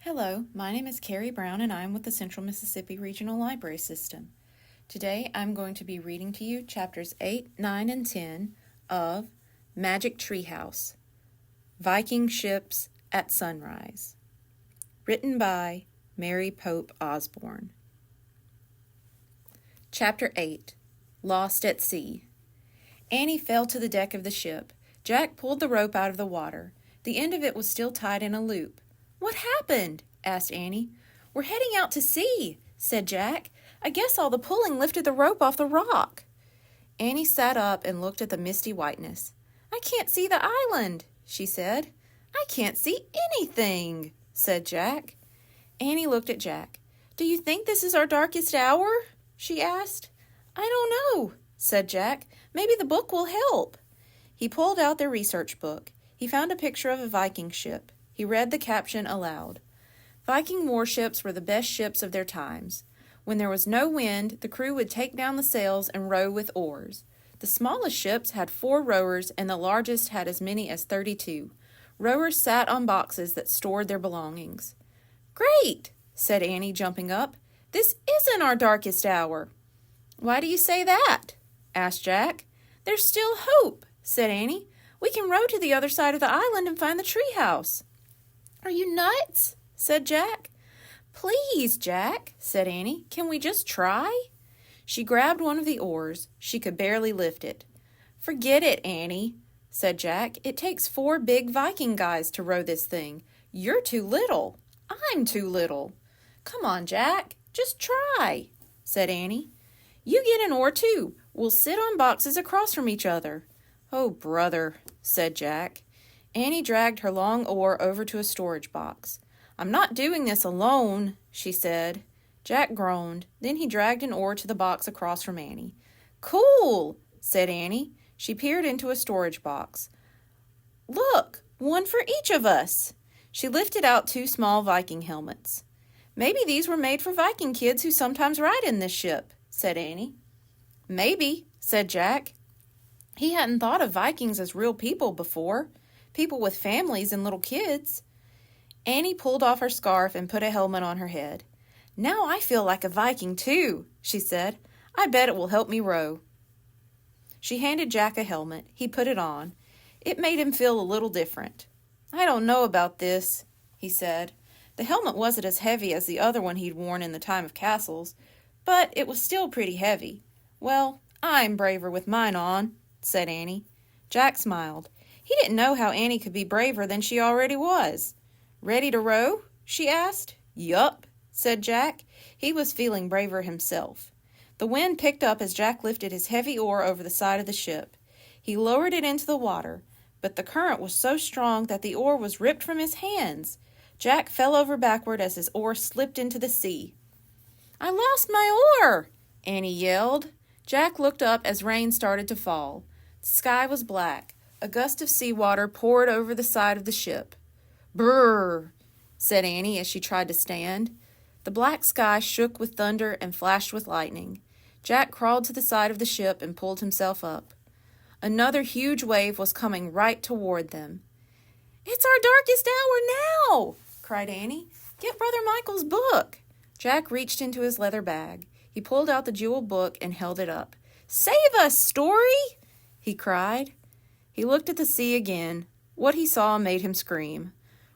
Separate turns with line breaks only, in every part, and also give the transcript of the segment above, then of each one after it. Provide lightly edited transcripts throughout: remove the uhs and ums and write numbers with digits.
Hello, my name is Carrie Brown and I'm with the Central Mississippi Regional Library System. Today I'm going to be reading to you chapters 8, 9, and 10 of Magic Treehouse, Viking Ships at Sunrise, written by Mary Pope Osborne. Chapter 8, Lost at Sea. Annie fell to the deck of the ship. Jack pulled the rope out of the water. The end of it was still tied in a loop. "What happened?" asked Annie. "We're heading out to sea," said Jack. "I guess all the pulling lifted the rope off the rock." Annie sat up and looked at the misty whiteness. "I can't see the island," she said. "I can't see anything," said Jack. Annie looked at Jack. "Do you think this is our darkest hour?" she asked. "I don't know," said Jack. "Maybe the book will help." He pulled out their research book. He found a picture of a Viking ship. He read the caption aloud. Viking warships were the best ships of their times. When there was no wind, the crew would take down the sails and row with oars. The smallest ships had 4 rowers, and the largest had as many as 32. Rowers sat on boxes that stored their belongings. "Great," said Annie, jumping up. "This isn't our darkest hour." "Why do you say that?" asked Jack. "There's still hope," said Annie. "We can row to the other side of the island and find the treehouse." "Are you nuts?" said Jack. "Please, Jack," said Annie. "Can we just try?" She grabbed one of the oars. She could barely lift it. "Forget it, Annie," said Jack. "It takes 4 big Viking guys to row this thing. You're too little. I'm too little." "Come on, Jack. Just try," said Annie. "You get an oar, too. We'll sit on boxes across from each other." "Oh, brother," said Jack. Annie dragged her long oar over to a storage box. "I'm not doing this alone," she said. Jack groaned. Then he dragged an oar to the box across from Annie. "Cool," said Annie. She peered into a storage box. "Look, one for each of us." She lifted out 2 small Viking helmets. "Maybe these were made for Viking kids who sometimes ride in this ship," said Annie. "Maybe," said Jack. He hadn't thought of Vikings as real people before. People with families and little kids. Annie pulled off her scarf and put a helmet on her head. "Now I feel like a Viking too," she said. "I bet it will help me row." She handed Jack a helmet. He put it on. It made him feel a little different. "I don't know about this," he said. The helmet wasn't as heavy as the other one he'd worn in the time of castles, but it was still pretty heavy. "Well, I'm braver with mine on," said Annie. Jack smiled. He didn't know how Annie could be braver than she already was. "Ready to row?" she asked. "Yup," said Jack. He was feeling braver himself. The wind picked up as Jack lifted his heavy oar over the side of the ship. He lowered it into the water, but the current was so strong that the oar was ripped from his hands. Jack fell over backward as his oar slipped into the sea. "I lost my oar!" Annie yelled. Jack looked up as rain started to fall. The sky was black. A gust of seawater poured over the side of the ship. "Brrr," said Annie as she tried to stand. The black sky shook with thunder and flashed with lightning. Jack crawled to the side of the ship and pulled himself up. Another huge wave was coming right toward them. "It's our darkest hour now!" cried Annie. "Get Brother Michael's book." Jack reached into his leather bag. He pulled out the jeweled book and held it up. "Save us, Story!" he cried. He looked at the sea again. What he saw made him scream.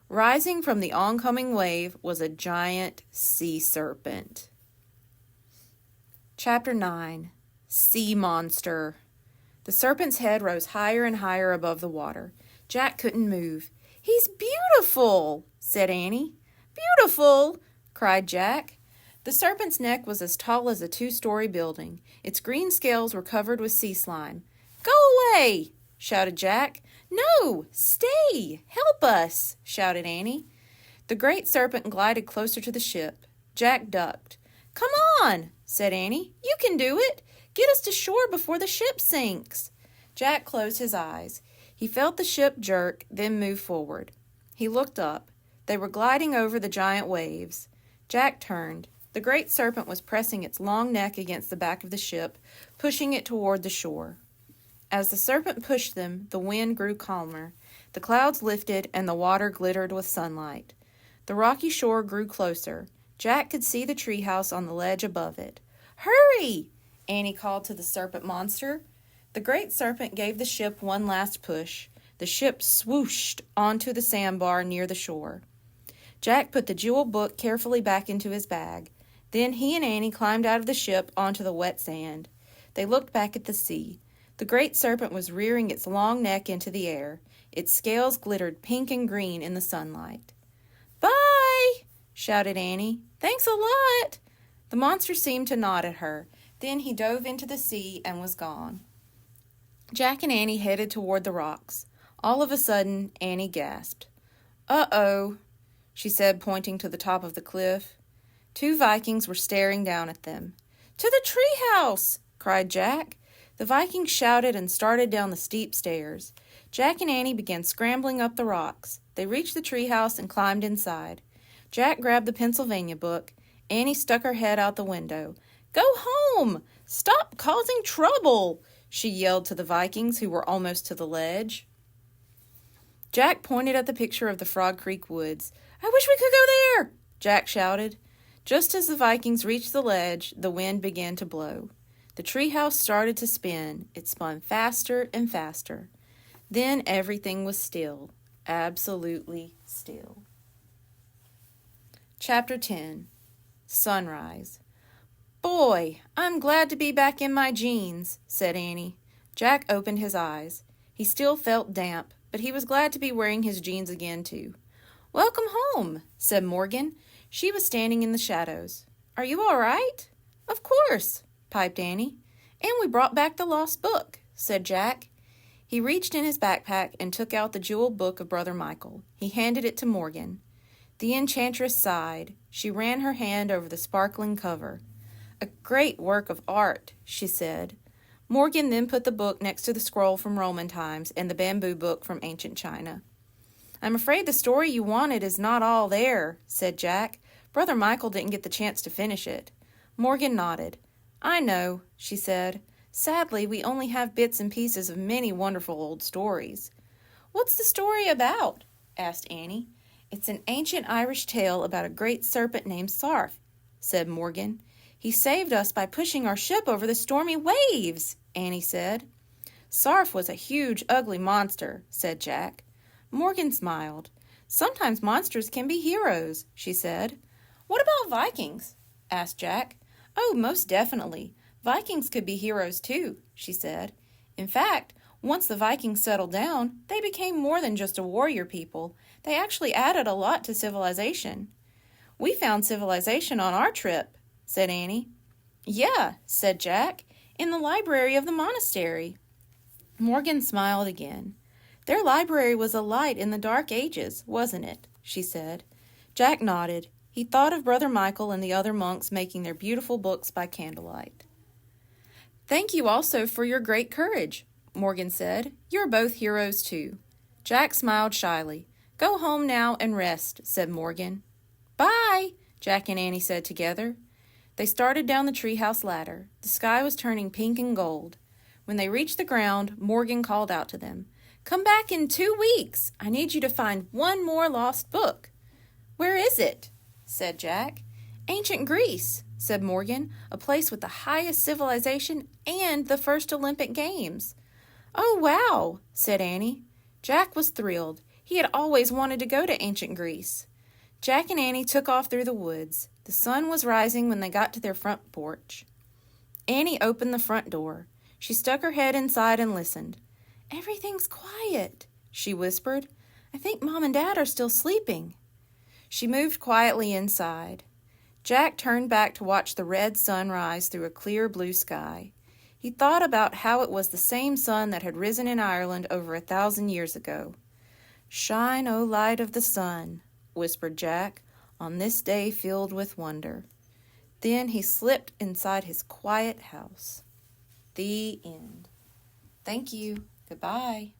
Rising from the oncoming wave was a giant sea serpent. Chapter 9. Sea Monster. The serpent's head rose higher and higher above the water. Jack couldn't move. "He's beautiful," said Annie. "Beautiful!" cried Jack. The serpent's neck was as tall as a 2-story building. Its green scales were covered with sea slime. "Go away!" shouted Jack. "No! Stay! Help us!" shouted Annie. The great serpent glided closer to the ship. Jack ducked. "Come on!" said Annie. "You can do it! Get us to shore before the ship sinks!" Jack closed his eyes. He felt the ship jerk, then move forward. He looked up. They were gliding over the giant waves. Jack turned. The great serpent was pressing its long neck against the back of the ship, pushing it toward the shore. As the serpent pushed them, the wind grew calmer. The clouds lifted and the water glittered with sunlight. The rocky shore grew closer. Jack could see the treehouse on the ledge above it. "Hurry!" Annie called to the serpent monster. The great serpent gave the ship one last push. The ship swooshed onto the sandbar near the shore. Jack put the jeweled book carefully back into his bag. Then he and Annie climbed out of the ship onto the wet sand. They looked back at the sea. The great serpent was rearing its long neck into the air. Its scales glittered pink and green in the sunlight. "Bye!" shouted Annie. "Thanks a lot!" The monster seemed to nod at her. Then he dove into the sea and was gone. Jack and Annie headed toward the rocks. All of a sudden, Annie gasped. "Uh-oh," she said, pointing to the top of the cliff. 2 Vikings were staring down at them. "To the treehouse!" cried Jack. The Vikings shouted and started down the steep stairs. Jack and Annie began scrambling up the rocks. They reached the treehouse and climbed inside. Jack grabbed the Pennsylvania book. Annie stuck her head out the window. "Go home! Stop causing trouble!" she yelled to the Vikings, who were almost to the ledge. Jack pointed at the picture of the Frog Creek woods. "I wish we could go there!" Jack shouted. Just as the Vikings reached the ledge, the wind began to blow. The treehouse started to spin. It spun faster and faster. Then everything was still, absolutely still. Chapter 10. Sunrise. "Boy, I'm glad to be back in my jeans," said Annie. Jack opened his eyes. He still felt damp, but he was glad to be wearing his jeans again, too. "Welcome home," said Morgan. She was standing in the shadows. "Are you all right?" "Of course," piped Annie. "And we brought back the lost book," said Jack. He reached in his backpack and took out the jeweled book of Brother Michael. He handed it to Morgan. The enchantress sighed. She ran her hand over the sparkling cover. "A great work of art," she said. Morgan then put the book next to the scroll from Roman times and the bamboo book from ancient China. "I'm afraid the story you wanted is not all there," said Jack. "Brother Michael didn't get the chance to finish it." Morgan nodded. "I know," she said. "Sadly, we only have bits and pieces of many wonderful old stories." "What's the story about?" asked Annie. "It's an ancient Irish tale about a great serpent named Sarf," said Morgan. "He saved us by pushing our ship over the stormy waves," Annie said. "Sarf was a huge, ugly monster," said Jack. Morgan smiled. "Sometimes monsters can be heroes," she said. "What about Vikings?" asked Jack. "Oh, most definitely. Vikings could be heroes too," she said. "In fact, once the Vikings settled down, they became more than just a warrior people. They actually added a lot to civilization." "We found civilization on our trip," said Annie. "Yeah," said Jack, "in the library of the monastery." Morgan smiled again. "Their library was a light in the dark ages, wasn't it?" she said. Jack nodded. He thought of Brother Michael and the other monks making their beautiful books by candlelight. "Thank you also for your great courage," Morgan said. "You're both heroes too." Jack smiled shyly. "Go home now and rest," said Morgan. "Bye," Jack and Annie said together. They started down the treehouse ladder. The sky was turning pink and gold. When they reached the ground, Morgan called out to them. "Come back in 2 weeks. I need you to find one more lost book." "Where is it?" said Jack. "Ancient Greece," said Morgan, "a place with the highest civilization and the first Olympic Games." "Oh, wow," said Annie. Jack was thrilled. He had always wanted to go to ancient Greece. Jack and Annie took off through the woods. The sun was rising when they got to their front porch. Annie opened the front door. She stuck her head inside and listened. "Everything's quiet," she whispered. "I think Mom and Dad are still sleeping." She moved quietly inside. Jack turned back to watch the red sun rise through a clear blue sky. He thought about how it was the same sun that had risen in Ireland over 1,000 years ago. "Shine, O light of the sun," whispered Jack, "on this day filled with wonder." Then he slipped inside his quiet house. The end. Thank you. Goodbye.